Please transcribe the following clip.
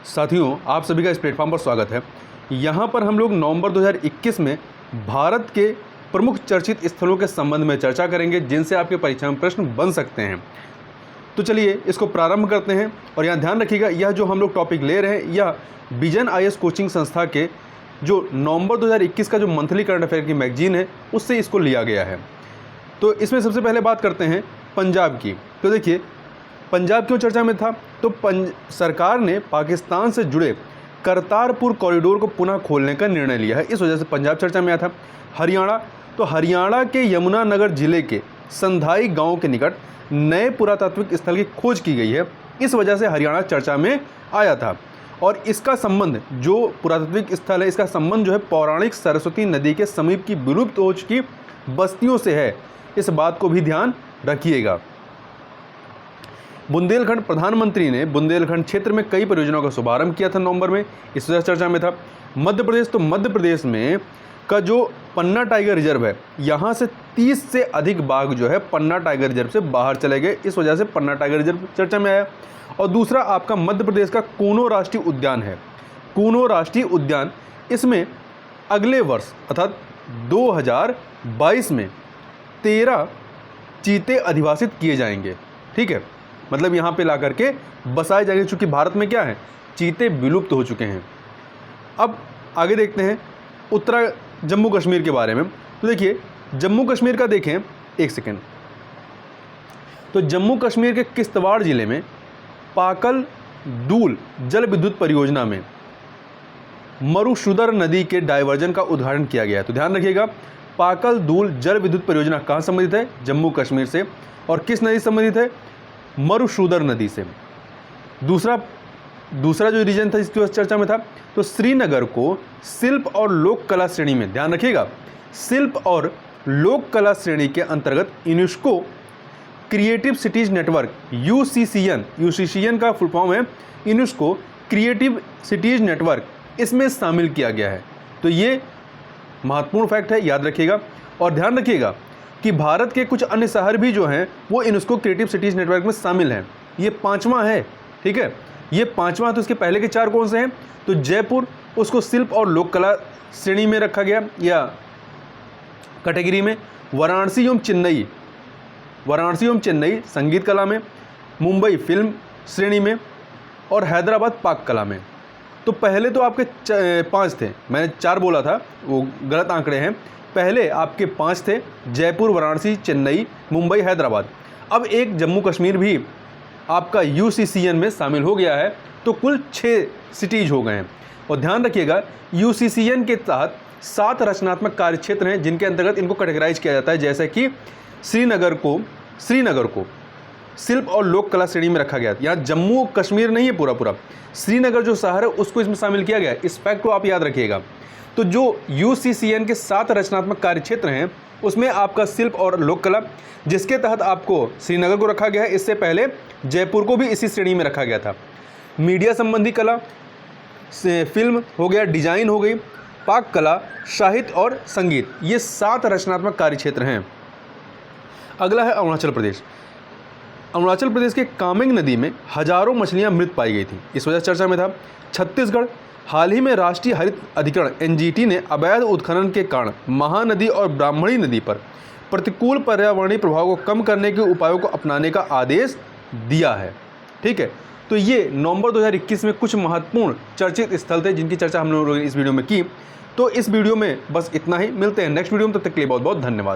साथियों, आप सभी का इस प्लेटफॉर्म पर स्वागत है। यहाँ पर हम लोग नवंबर 2021 में भारत के प्रमुख चर्चित स्थलों के संबंध में चर्चा करेंगे जिनसे आपके परीक्षा में प्रश्न बन सकते हैं। तो चलिए इसको प्रारंभ करते हैं। और यहाँ ध्यान रखिएगा, यह जो हम लोग टॉपिक ले रहे हैं यह विजन आईएएस कोचिंग संस्था के जो नवंबर 2021 का जो मंथली करंट अफेयर की मैगजीन है उससे इसको लिया गया है। तो इसमें सबसे पहले बात करते हैं पंजाब की। तो देखिए, पंजाब क्यों चर्चा में था? तो सरकार ने पाकिस्तान से जुड़े करतारपुर कॉरिडोर को पुनः खोलने का निर्णय लिया है, इस वजह से पंजाब चर्चा में आया था। हरियाणा, तो हरियाणा के यमुनानगर जिले के संधाई गांव के निकट नए पुरातात्विक स्थल की खोज की गई है, इस वजह से हरियाणा चर्चा में आया था। और इसका संबंध, जो पुरातात्विक स्थल है, इसका संबंध जो है पौराणिक सरस्वती नदी के समीप की विलुप्त हो चुकी बस्तियों से है। इस बात को भी ध्यान रखिएगा। बुंदेलखंड, प्रधानमंत्री ने बुंदेलखंड क्षेत्र में कई परियोजनाओं का शुभारंभ किया था नवंबर में, इस वजह से चर्चा में था। मध्य प्रदेश, तो मध्य प्रदेश में का जो पन्ना टाइगर रिजर्व है, यहाँ से 30 से अधिक बाघ जो है पन्ना टाइगर रिजर्व से बाहर चले गए, इस वजह से पन्ना टाइगर रिजर्व चर्चा में आया। और दूसरा आपका मध्य प्रदेश का कूनो राष्ट्रीय उद्यान है। कूनो राष्ट्रीय उद्यान, इसमें अगले वर्ष अर्थात 2022 में 13 चीते अधिवासित किए जाएंगे। ठीक है, मतलब यहाँ पे ला करके बसाए जाएंगे, चूँकि भारत में क्या है, चीते विलुप्त हो चुके हैं। अब आगे देखते हैं जम्मू कश्मीर के बारे में। तो देखिए, जम्मू कश्मीर का देखें, एक सेकेंड। तो जम्मू कश्मीर के किश्तवाड़ जिले में पाकल दूल जल विद्युत परियोजना में मरुशुदर नदी के डायवर्जन का उद्घाटन किया गया है। तो ध्यान रखिएगा, पाकल दूल जल विद्युत परियोजना कहाँ संबंधित है? जम्मू कश्मीर से। और किस नदी से संबंधित है? मरुशुदर नदी से। दूसरा जो रीजन था जिसकी चर्चा में था, तो श्रीनगर को शिल्प और लोक कला श्रेणी में, ध्यान रखिएगा, शिल्प और लोक कला श्रेणी के अंतर्गत यूनेस्को क्रिएटिव सिटीज नेटवर्क यूसीसीएन का फुल फॉर्म है यूनेस्को क्रिएटिव सिटीज नेटवर्क, इसमें शामिल किया गया है। तो ये महत्वपूर्ण फैक्ट है, याद रखिएगा। और ध्यान रखिएगा कि भारत के कुछ अन्य शहर भी जो हैं वो यूनेस्को क्रिएटिव सिटीज नेटवर्क में शामिल हैं। ये 5वां है, ठीक है, ये 5वां। तो इसके पहले के 4 कौन से हैं? तो जयपुर, उसको शिल्प और लोक कला श्रेणी में रखा गया या कैटेगरी में। वाराणसी एवं चेन्नई संगीत कला में, मुंबई फिल्म श्रेणी में, और हैदराबाद पाक कला में। तो पहले तो आपके 5 थे, मैंने 4 बोला था, वो गलत आंकड़े हैं। पहले आपके 5 थे, जयपुर, वाराणसी, चेन्नई, मुंबई, हैदराबाद। अब एक जम्मू कश्मीर भी आपका यूसीसीएन में शामिल हो गया है, तो कुल 6 सिटीज हो गए हैं। और ध्यान रखिएगा, यूसीसीएन के तहत 7 रचनात्मक कार्य क्षेत्र हैं जिनके अंतर्गत इनको कैटेगराइज किया जाता है। जैसे कि श्रीनगर को शिल्प और लोक कला श्रेणी में रखा गया। यहाँ जम्मू कश्मीर नहीं है पूरा, श्रीनगर जो शहर है उसको इसमें शामिल किया गया है। इस फैक्ट को आप याद रखिएगा। तो जो यूसीसीएन के 7 रचनात्मक कार्य क्षेत्र हैं उसमें आपका शिल्प और लोक कला, जिसके तहत आपको श्रीनगर को रखा गया है, इससे पहले जयपुर को भी इसी श्रेणी में रखा गया था। मीडिया संबंधी कला, फिल्म हो गया, डिजाइन हो गई, पाक कला, साहित्य और संगीत, ये 7 रचनात्मक कार्य क्षेत्र हैं। अगला है अरुणाचल प्रदेश। अरुणाचल प्रदेश के कामेंग नदी में हजारों मछलियां मृत पाई गई थी, इस वजह से चर्चा में था। छत्तीसगढ़, हाल ही में राष्ट्रीय हरित अधिकरण एनजीटी ने अवैध उत्खनन के कारण महानदी और ब्राह्मणी नदी पर प्रतिकूल पर्यावरणीय प्रभाव को कम करने के उपायों को अपनाने का आदेश दिया है। ठीक है, तो ये नवंबर 2021 में कुछ महत्वपूर्ण चर्चित स्थल थे जिनकी चर्चा हम लोगों ने इस वीडियो में की। तो इस वीडियो में बस इतना ही, मिलते हैं नेक्स्ट वीडियो में, तब तक के लिए बहुत बहुत धन्यवाद।